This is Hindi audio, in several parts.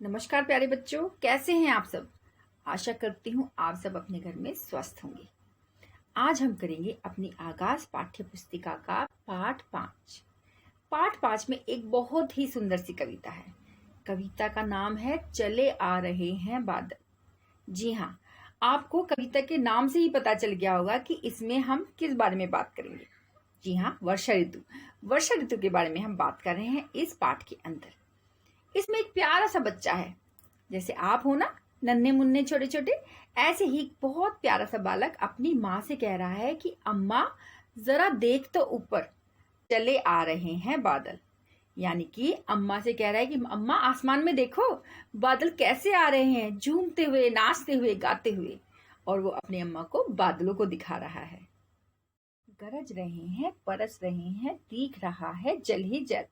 नमस्कार प्यारे बच्चों, कैसे हैं आप सब। आशा करती हूँ आप सब अपने घर में स्वस्थ होंगे। आज हम करेंगे अपनी आगाज पाठ्य पुस्तिका का पाठ 5 में एक बहुत ही सुंदर सी कविता है। कविता का नाम है चले आ रहे हैं बादल। जी हाँ, आपको कविता के नाम से ही पता चल गया होगा कि इसमें हम किस बारे में बात करेंगे। जी हाँ, वर्षा ऋतु के बारे में हम बात कर रहे हैं इस पाठ के अंदर। इसमें एक प्यारा सा बच्चा है, जैसे आप हो ना, नन्हे मुन्ने छोटे छोटे, ऐसे ही बहुत प्यारा सा बालक अपनी माँ से कह रहा है कि अम्मा जरा देख तो ऊपर, चले आ रहे हैं बादल। यानी कि अम्मा से कह रहा है कि अम्मा आसमान में देखो, बादल कैसे आ रहे हैं, झूमते हुए, नाचते हुए, गाते हुए। और वो अपनी अम्मा को बादलों को दिखा रहा है। गरज रहे हैं, बरस रहे हैं, दिख रहा है जल ही जल।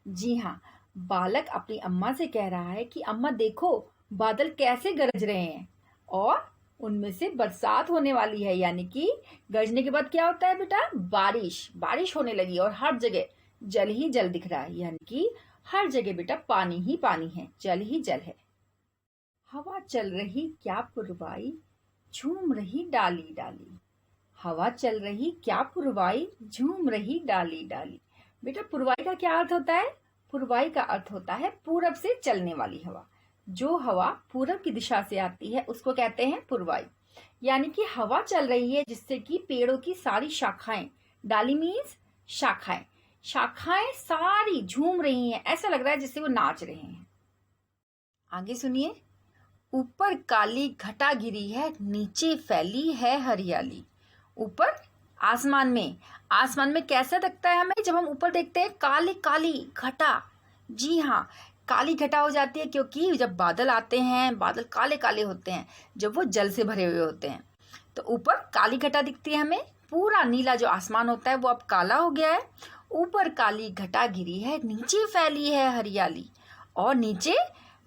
जी हाँ, बालक अपनी अम्मा से कह रहा है कि अम्मा देखो, बादल कैसे गरज रहे हैं और उनमें से बरसात होने वाली है। यानी कि गरजने के बाद क्या होता है बेटा, बारिश होने लगी और हर जगह जल ही जल दिख रहा है। यानी कि हर जगह बेटा पानी ही पानी है, जल ही जल है। हवा चल रही क्या पुरवाई, झूम रही डाली डाली। हवा चल रही क्या पुरवाई, झूम रही डाली डाली। बेटा पुरवाई का क्या अर्थ होता है? पूर्वाई का अर्थ होता है पूरब से चलने वाली हवा। जो हवा पूरब की दिशा से आती है उसको कहते हैं पूर्वाई। यानी कि हवा चल रही है जिससे कि पेड़ों की सारी शाखाएं, डाली मीन्स शाखाएं सारी झूम रही हैं। ऐसा लग रहा है जैसे वो नाच रहे हैं। आगे सुनिए। ऊपर काली घटा गिरी है, नीचे फैली है हरियाली। ऊपर आसमान में कैसा दिखता है हमें जब हम ऊपर देखते हैं? काली काली घटा। जी हाँ, काली घटा हो जाती है क्योंकि जब बादल आते हैं, बादल काले काले होते हैं जब वो जल से भरे हुए होते हैं। तो ऊपर काली घटा दिखती है हमें। पूरा नीला जो आसमान होता है वो अब काला हो गया है। ऊपर काली घटा गिरी है, नीचे फैली है हरियाली। और नीचे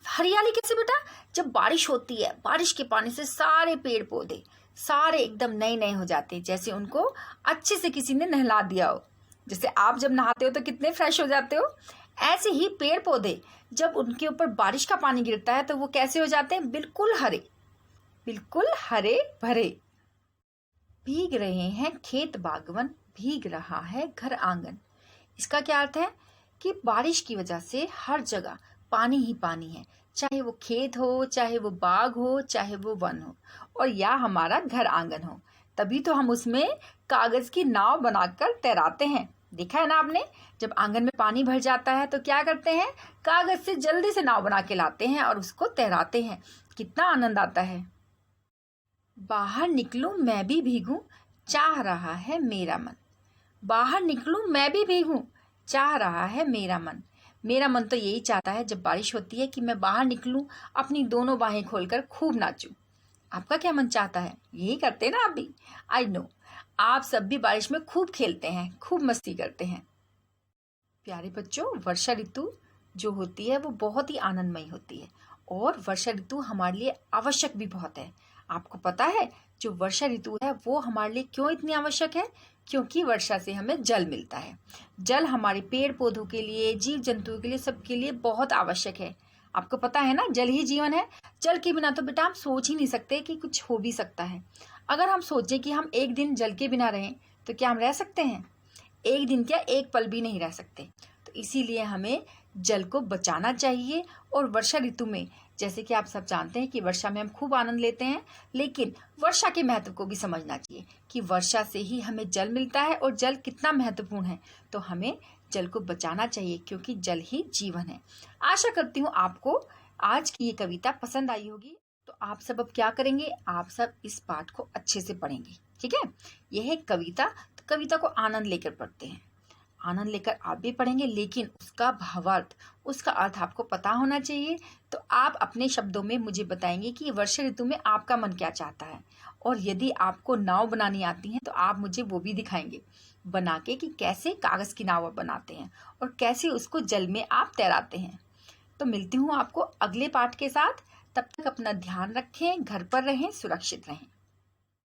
हरियाली कैसे बेटा? जब बारिश होती है, बारिश के पानी से सारे पेड़ पौधे सारे एकदम नए नए हो जाते हैं, जैसे उनको अच्छे से किसी ने नहला दिया हो। जैसे आप जब नहाते हो तो कितने फ्रेश हो जाते हो, ऐसे ही पेड़ पौधे जब उनके ऊपर बारिश का पानी गिरता है तो वो कैसे हो जाते हैं? बिल्कुल हरे भरे। भीग रहे हैं खेत बागवन, भीग रहा है घर आंगन। इसका क्या अर्थ है कि बारिश की वजह से हर जगह पानी ही पानी है, चाहे वो खेत हो, चाहे वो बाग हो, चाहे वो वन हो, और या हमारा घर आंगन हो। तभी तो हम उसमें कागज की नाव बनाकर तैराते हैं। देखा है ना आपने? जब आंगन में पानी भर जाता है तो क्या करते हैं? कागज से जल्दी से नाव बना के लाते हैं और उसको तैराते हैं। कितना आनंद आता है। बाहर निकलूं मैं भी भीगूं, चाह रहा है मेरा मन। बाहर निकलूं मैं भी भीगूं, चाह रहा है मेरा मन। मेरा मन तो यही चाहता है जब बारिश होती है कि मैं बाहर निकलूं, अपनी दोनों बाहें खोलकर खूब नाचूं। आपका क्या मन चाहता है? यही करते हैं ना आप भी। आई नो, आप सब भी बारिश में खूब खेलते हैं, खूब मस्ती करते हैं। प्यारे बच्चों, वर्षा ऋतु जो होती है वो बहुत ही आनंदमयी होती है और वर्षा ऋतु हमारे लिए आवश्यक भी बहुत है। आपको पता है जो वर्षा ऋतु है वो हमारे लिए क्यों इतनी आवश्यक है? क्योंकि वर्षा से हमें जल मिलता है। जल हमारे पेड़ पौधों के लिए, जीव जंतुओं के लिए, सबके लिए बहुत आवश्यक है। आपको पता है ना, जल ही जीवन है। जल के बिना तो बेटा हम सोच ही नहीं सकते कि कुछ हो भी सकता है। अगर हम सोचें कि हम एक दिन जल के बिना रहें तो क्या हम रह सकते हैं? एक दिन क्या, एक पल भी नहीं रह सकते। तो इसीलिए हमें जल को बचाना चाहिए। और वर्षा ऋतु में, जैसे कि आप सब जानते हैं कि वर्षा में हम खूब आनंद लेते हैं, लेकिन वर्षा के महत्व को भी समझना चाहिए कि वर्षा से ही हमें जल मिलता है और जल कितना महत्वपूर्ण है। तो हमें जल को बचाना चाहिए क्योंकि जल ही जीवन है। आशा करती हूँ आपको आज की ये कविता पसंद आई होगी। तो आप सब अब क्या करेंगे? आप सब इस पाठ को अच्छे से पढ़ेंगे, ठीक है? यह है कविता, तो कविता को आनंद लेकर पढ़ते हैं। आनंद लेकर आप भी पढ़ेंगे, लेकिन उसका भावार्थ, उसका अर्थ आपको पता होना चाहिए। तो आप अपने शब्दों में मुझे बताएंगे कि वर्षा ऋतु में आपका मन क्या चाहता है। और यदि आपको नाव बनानी आती है तो आप मुझे वो भी दिखाएंगे बना के कि कैसे कागज की नाव बनाते हैं और कैसे उसको जल में आप तैराते हैं। तो मिलती हूँ आपको अगले पाठ के साथ। तब तक अपना ध्यान रखें, घर पर रहें, सुरक्षित रहें।